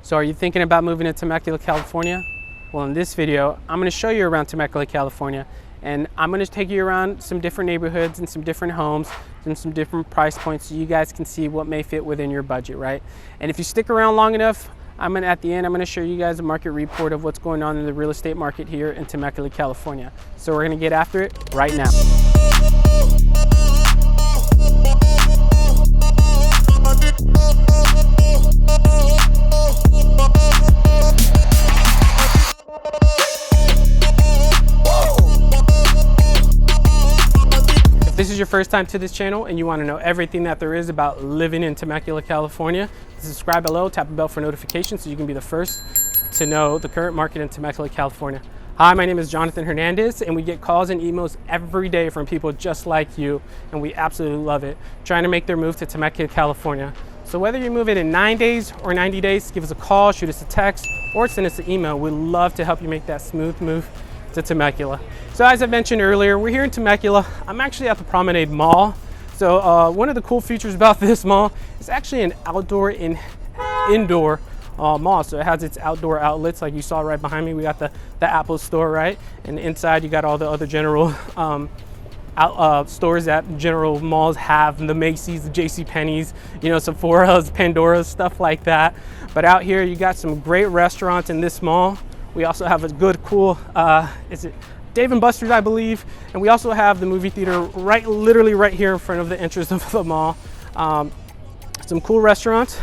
So are you thinking about moving to Temecula, California? Well, in this video, I'm going to show you around Temecula, California, and I'm going to take you around some different neighborhoods and some different homes and some different price points so you guys can see what may fit within your budget, right? And if you stick around long enough, at the end, I'm going to show you guys a market report of what's going on in the real estate market here in Temecula, California. So we're going to get after it right now. If this is your first time to this channel and you want to know everything that there is about living in Temecula, California, subscribe below, tap the bell for notifications so you can be the first to know the current market in Temecula, California. Hi, my name is Jonathan Hernandez, and we get calls and emails every day from people just like you, and we absolutely love it, trying to make their move to Temecula, California. So whether you move it in 9 days or 90 days, give us a call, shoot us a text, or send us an email. We'd love to help you make that smooth move to Temecula. So as I mentioned earlier, we're here in Temecula. I'm actually at the Promenade Mall. So one of the cool features about this mall is actually an outdoor and indoor mall. So it has its outdoor outlets like you saw right behind me. We got the Apple store, right? And inside you got all the other general stores that general malls have, the Macy's, the JCPenney's, Sephora's, Pandora's, stuff like that. But out here you got some great restaurants in this mall. We also have a good, cool, is it Dave & Buster's, I believe. And we also have the movie theater literally right here in front of the entrance of the mall. Some cool restaurants.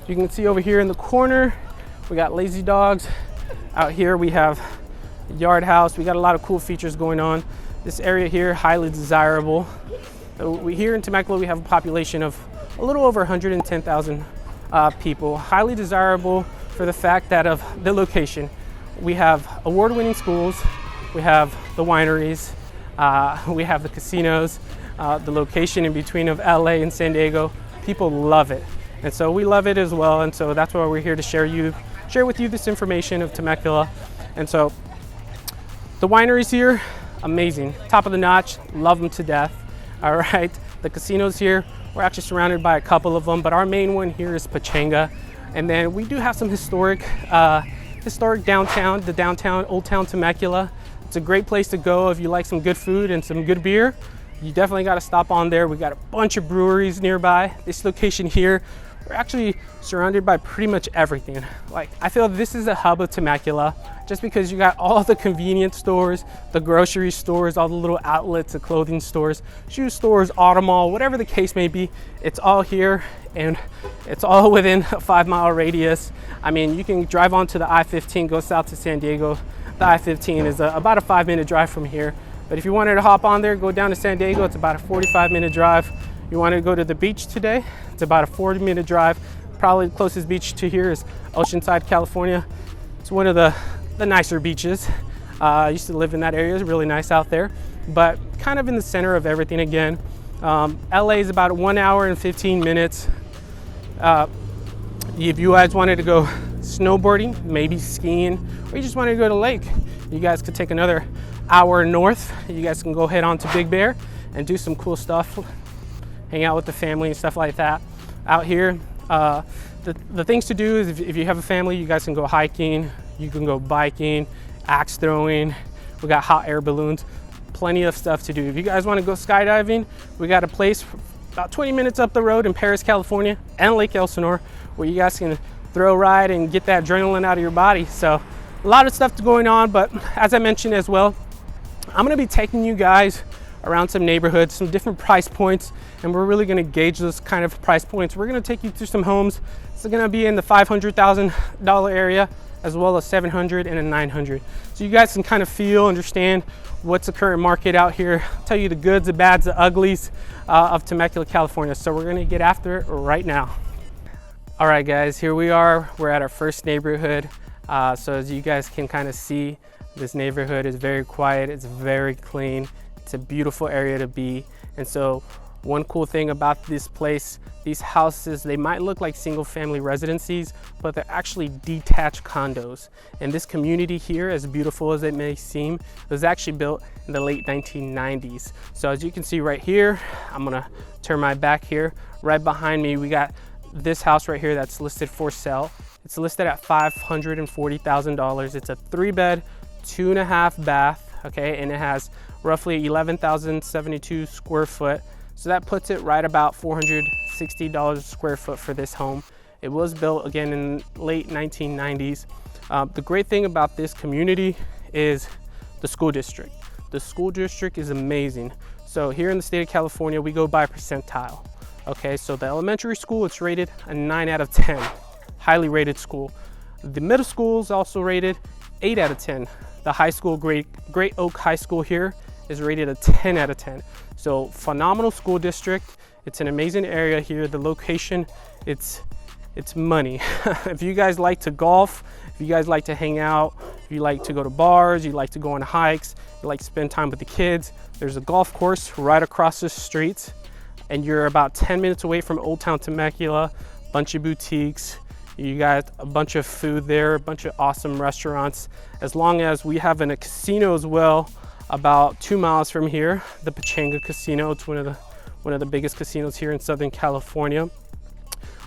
You can see over here in the corner, we got Lazy Dogs. Out here we have Yard House. We got a lot of cool features going on. This area here, highly desirable. Here in Temecula, we have a population of a little over 110,000 people. Highly desirable for the fact that of the location. We have award-winning schools, we have the wineries, we have the casinos, the location in between of LA and San Diego. People love it. And so we love it as well. And so that's why we're here to share with you this information of Temecula. And so the wineries here, amazing, top of the notch, love them to death. All right, the casinos here, we're actually surrounded by a couple of them, but our main one here is Pachanga. And then we do have some historic downtown, the downtown, Old Town Temecula. It's a great place to go if you like some good food and some good beer. You definitely got to stop on there. We got a bunch of breweries nearby. This location here, we're actually surrounded by pretty much everything. Like, I feel this is the hub of Temecula just because you got all the convenience stores, the grocery stores, all the little outlets, the clothing stores, shoe stores, auto mall, whatever the case may be. It's all here and it's all within a 5-mile radius. I mean, you can drive onto the I-15, go south to San Diego. The I-15 is about a 5-minute drive from here. But if you wanted to hop on there, go down to San Diego, it's about a 45-minute drive. You want to go to the beach today, it's about a 40-minute drive. Probably the closest beach to here is Oceanside, California. It's one of the nicer beaches. I used to live in that area, it's really nice out there. But kind of in the center of everything again. LA is about 1 hour and 15 minutes. If you guys wanted to go snowboarding, maybe skiing, or you just wanted to go to the lake, you guys could take another hour north. You guys can go head on to Big Bear and do some cool stuff, hang out with the family and stuff like that. Out here, the things to do is if you have a family, you guys can go hiking, you can go biking, axe throwing, we got hot air balloons, plenty of stuff to do. If you guys want to go skydiving, we got a place about 20 minutes up the road in Paris, California, and Lake Elsinore, where you guys can throw a ride and get that adrenaline out of your body. So a lot of stuff going on, but as I mentioned as well, I'm going to be taking you guys around some neighborhoods, some different price points, and we're really going to gauge those kind of price points. We're going to take you through some homes. It's going to be in the $500,000 area, as well as $700,000 and $900,000. So you guys can kind of understand what's the current market out here. I'll tell you the goods, the bads, the uglies of Temecula, California. So we're going to get after it right now. All right, guys, here we are. We're at our first neighborhood. So as you guys can kind of see, this neighborhood is very quiet. It's very clean. It's a beautiful area to be. And so one cool thing about this place, these houses, they might look like single family residencies, but they're actually detached condos. And this community here, as beautiful as it may seem, was actually built in the late 1990s. So as you can see right here, I'm gonna turn my back here. Right behind me, we got this house right here that's listed for sale. It's listed at $540,000. It's a 3-bed, 2.5 bath, okay, and it has roughly 11,072 square foot. So that puts it right about $460 a square foot for this home. It was built again in late 1990s. The great thing about this community is the school district. The school district is amazing. So here in the state of California, we go by percentile. Okay, so the elementary school, it's rated a 9 out of 10, highly rated school. The middle school is also rated 8 out of 10. The high school, Great Oak High School here, is rated a 10 out of 10. So phenomenal school district. It's an amazing area here. The location, it's money. If you guys like to golf, if you guys like to hang out, if you like to go to bars, you like to go on hikes, you like to spend time with the kids, there's a golf course right across the street, and you're about 10 minutes away from Old Town Temecula, bunch of boutiques. You got a bunch of food there, a bunch of awesome restaurants. As long as we have a casino as well, about 2 miles from here, the Pechanga Casino. It's one of the biggest casinos here in Southern California.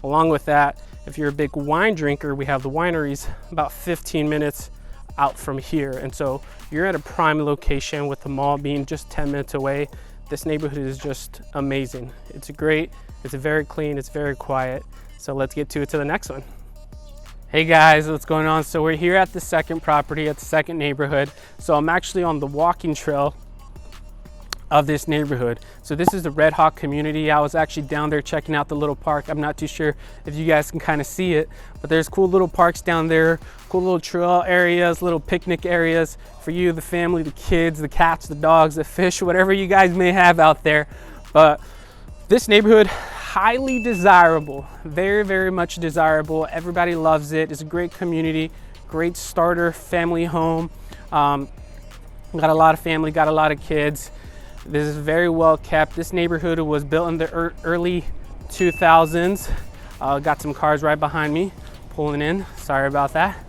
Along with that, if you're a big wine drinker, we have the wineries about 15 minutes out from here. And so you're at a prime location with the mall being just 10 minutes away. This neighborhood is just amazing. It's very clean, it's very quiet. So let's get to the next one. Hey guys, what's going on? So we're here at the second property, at the second neighborhood. So I'm actually on the walking trail of this neighborhood. So this is the Red Hawk community. I was actually down there checking out the little park. I'm not too sure if you guys can kind of see it, but there's cool little parks down there, cool little trail areas, little picnic areas for you, the family, the kids, the cats, the dogs, the fish, whatever you guys may have out there. But this neighborhood, highly desirable, very, very much desirable. Everybody loves it. It's a great community, great starter family home. Got a lot of family, got a lot of kids. This is very well kept. This neighborhood was built in the early 2000s. Got some cars right behind me pulling in. Sorry about that.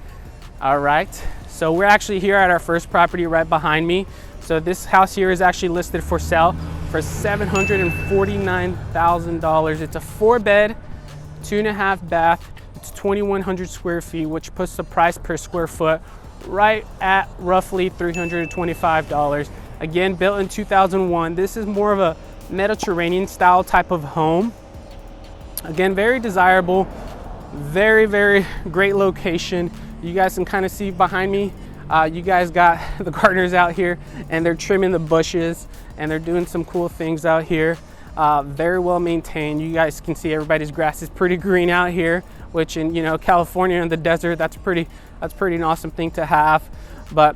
All right. So we're actually here at our first property right behind me. So this house here is actually listed for sale for $749,000. It's a 4-bed, 2.5 bath. It's 2,100 square feet, which puts the price per square foot right at roughly $325. Again, built in 2001. This is more of a Mediterranean style type of home. Again, very desirable, very, very great location. You guys can kind of see behind me, you guys got the gardeners out here and they're trimming the bushes and they're doing some cool things out here. Very well maintained. You guys can see everybody's grass is pretty green out here, which in California in the desert, that's pretty an awesome thing to have. But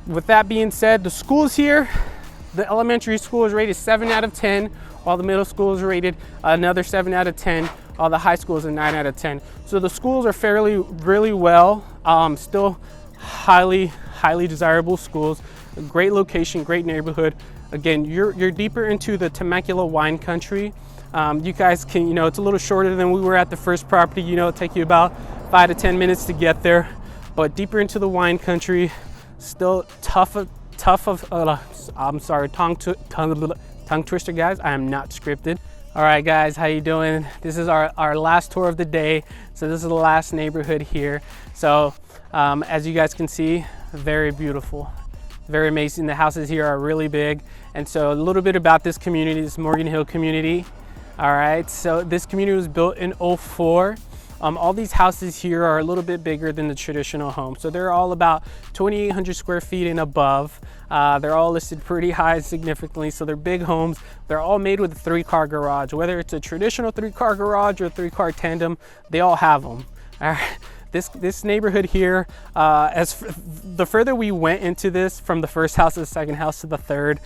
with that being said, the schools here, the elementary school is rated 7 out of 10, while the middle school is rated another 7 out of 10, while the high school is a 9 out of 10. So the schools are really well, still highly desirable schools, a great location, great neighborhood. Again, you're deeper into the Temecula wine country. You guys can, it's a little shorter than we were at the first property, it'll take you about 5 to 10 minutes to get there, but deeper into the wine country. Still I'm sorry, tongue twister, guys. I am not scripted. All right, guys, how you doing? This is our last tour of the day. So this is the last neighborhood here. So as you guys can see, very beautiful, very amazing. The houses here are really big. And so a little bit about this community, this Morgan Hill community. All right, so this community was built in 2004. All these houses here are a little bit bigger than the traditional home. So they're all about 2,800 square feet and above. They're all listed pretty high significantly. So they're big homes. They're all made with a 3-car garage. Whether it's a traditional 3-car garage or a 3-car tandem, they all have them. All right. This neighborhood here, the further we went into this, from the first house to the second house to the third,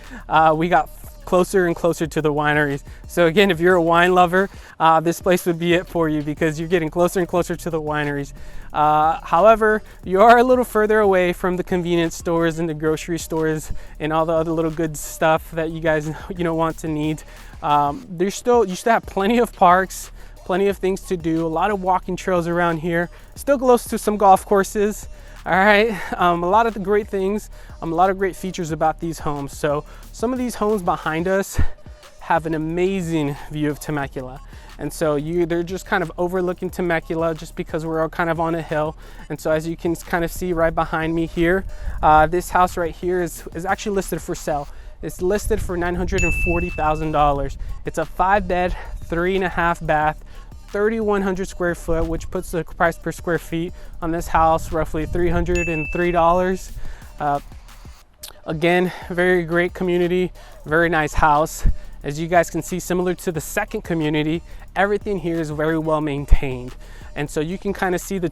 we got closer and closer to the wineries. So again, if you're a wine lover, this place would be it for you, because you're getting closer and closer to the wineries. However, you are a little further away from the convenience stores and the grocery stores and all the other little good stuff that you guys want to need. You still have plenty of parks, plenty of things to do, a lot of walking trails around here, still close to some golf courses. All right, a lot of the great things, a lot of great features about these homes. So some of these homes behind us have an amazing view of Temecula. And so they're just kind of overlooking Temecula just because we're all kind of on a hill. And so as you can kind of see right behind me here, this house right here is actually listed for sale. It's listed for $940,000. It's a 5-bed, 3.5 bath, 3,100 square foot, which puts the price per square feet on this house roughly $303. Again, very great community, very nice house. As you guys can see, similar to the second community, everything here is very well maintained. And so you can kind of see the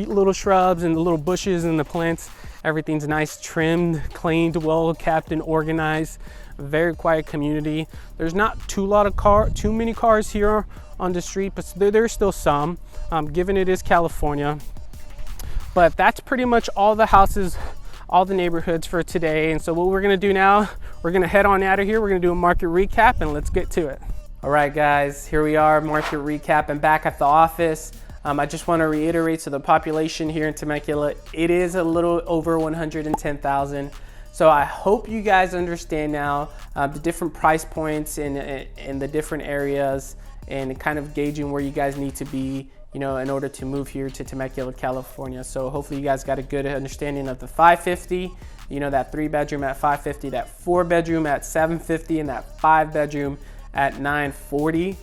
little shrubs and the little bushes and the plants. Everything's nice, trimmed, cleaned, well kept and organized. Very quiet community. There's not too many cars here on the street, but there's still some, given it is California. But that's pretty much all the houses, all the neighborhoods for today. And so what we're gonna do now, we're gonna head on out of here. We're gonna do a market recap and let's get to it. All right, guys, here we are, market recap, and back at the office. I just want to reiterate, so the population here in Temecula, it is a little over 110,000. So I hope you guys understand now the different price points in the different areas and kind of gauging where you guys need to be, in order to move here to Temecula, California. So hopefully you guys got a good understanding of the 550, that 3-bedroom at 550, that 4-bedroom at 750, and that 5-bedroom at 940.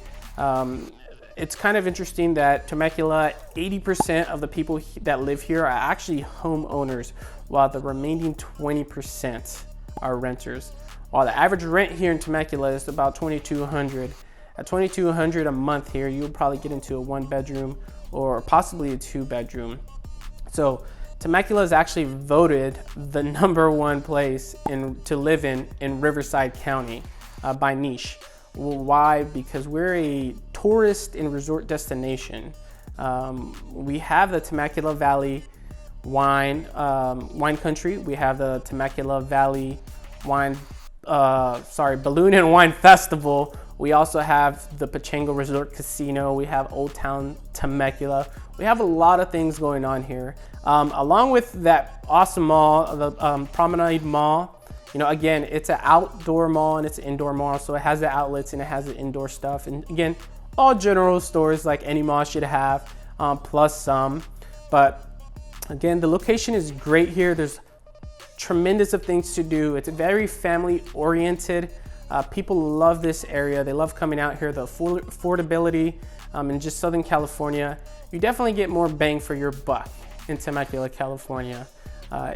It's kind of interesting that Temecula, 80% of the people that live here are actually homeowners, while the remaining 20% are renters. While the average rent here in Temecula is about $2,200. At $2,200 a month here, you'll probably get into a 1-bedroom or possibly a 2-bedroom. So Temecula is actually voted the #1 place to live in Riverside County by niche. Well, why? Because we're a tourist and resort destination. We have the Temecula Valley wine country. We have the Temecula Valley Balloon and Wine Festival. We also have the Pachango Resort Casino. We have Old Town Temecula. We have a lot of things going on here. Along with that awesome mall, the Promenade Mall. Again, it's an outdoor mall and it's an indoor mall, so it has the outlets and it has the indoor stuff. And again, all general stores like any mall should have, plus some. But again, the location is great here. There's tremendous of things to do. It's very family oriented. People love this area. They love coming out here. The affordability in just Southern California, you definitely get more bang for your buck in Temecula, California.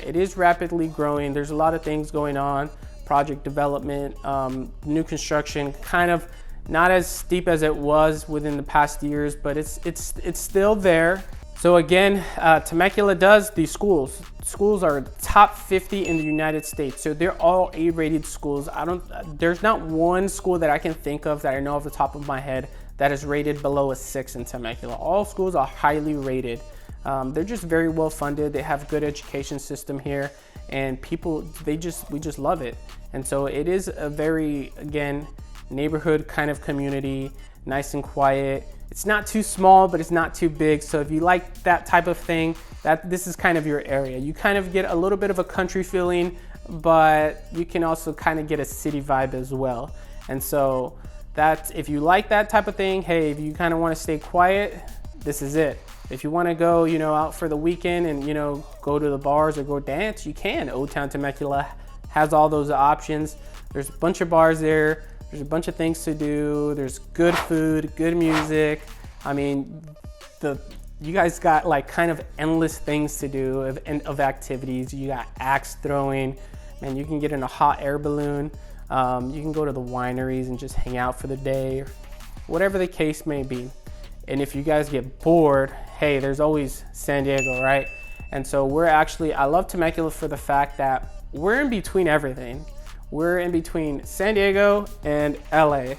It is rapidly growing. There's a lot of things going on, project development, new construction, kind of not as steep as it was within the past years, but it's still there. So again, Temecula does these schools. Schools are top 50 in the United States. So they're all A-rated schools. There's not one school that I can think of that I know off the top of my head that is rated below a 6 in Temecula. All schools are highly rated. They're just very well funded. They have good education system here, and people, we just love it. And so it is a very, again, neighborhood kind of community, nice and quiet. It's not too small, but it's not too big. So if you like that type of thing, this is kind of your area. You kind of get a little bit of a country feeling, but you can also kind of get a city vibe as well. And so if you like that type of thing, hey, if you kind of want to stay quiet, this is it. If you want to go, out for the weekend and, go to the bars or go dance, you can. Old Town Temecula has all those options. There's a bunch of bars there. There's a bunch of things to do. There's good food, good music. I mean, you guys got like kind of endless things to do of activities. You got axe throwing, and you can get in a hot air balloon. You can go to the wineries and just hang out for the day, whatever the case may be. And if you guys get bored, hey, there's always San Diego, right? And so I love Temecula for the fact that we're in between everything. We're in between San Diego and LA.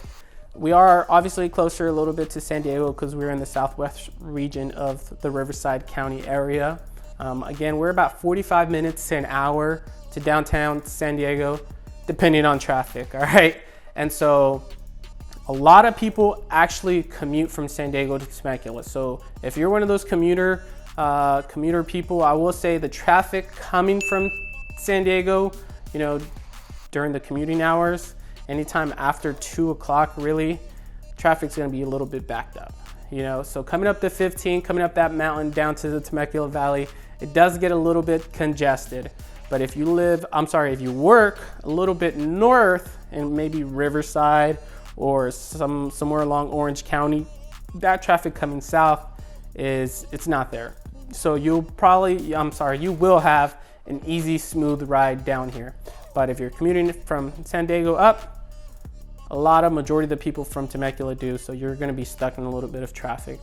We are obviously closer a little bit to San Diego because we're in the southwest region of the Riverside County area. Again, we're about 45 minutes to an hour to downtown San Diego, depending on traffic, all right? And so a lot of people actually commute from San Diego to Temecula. So if you're one of those commuter people, I will say the traffic coming from San Diego, during the commuting hours anytime after 2 o'clock, really, traffic's gonna be a little bit backed up. You know, so coming up the 15, coming up that mountain down to the Temecula Valley, it does get a little bit congested. But if you work a little bit north in maybe Riverside or somewhere along Orange County, that traffic coming south it's not there. So you will have an easy, smooth ride down here. But if you're commuting from San Diego up, majority of the people from Temecula do, so you're gonna be stuck in a little bit of traffic.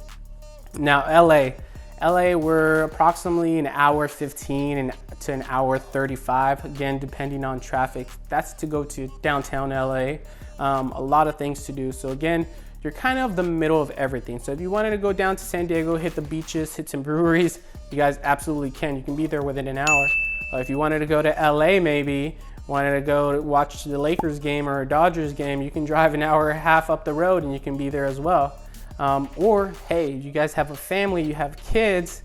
Now LA, we're approximately an hour 15 to an hour 35, again, depending on traffic. That's to go to downtown LA. A lot of things to do. So again, you're kind of the middle of everything. So if you wanted to go down to San Diego, hit the beaches, hit some breweries, you guys absolutely can. You can be there within an hour. If you wanted to go to LA, maybe wanted to go watch the Lakers game or a Dodgers game, you can drive an hour and a half up the road and you can be there as well. Or hey, you guys have a family, you have kids,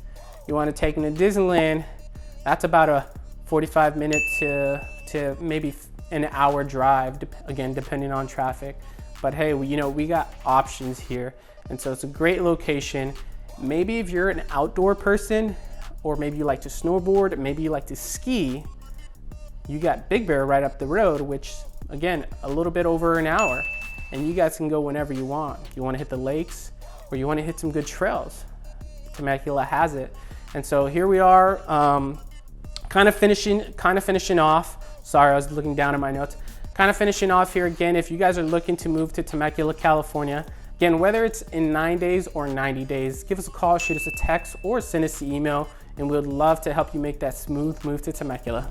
you want to take them to Disneyland, that's about a 45 minute to maybe an hour drive, again, depending on traffic. But hey, we got options here. And so it's a great location. Maybe if you're an outdoor person, or maybe you like to snowboard, maybe you like to ski, you got Big Bear right up the road, which again, a little bit over an hour. And you guys can go whenever you want. You want to hit the lakes or you want to hit some good trails. Temecula has it. And so here we are, kind of finishing off. Sorry, I was looking down at my notes. Kind of finishing off here again. If you guys are looking to move to Temecula, California, again, whether it's in 9 days or 90 days, give us a call, shoot us a text, or send us an email, and we'd love to help you make that smooth move to Temecula.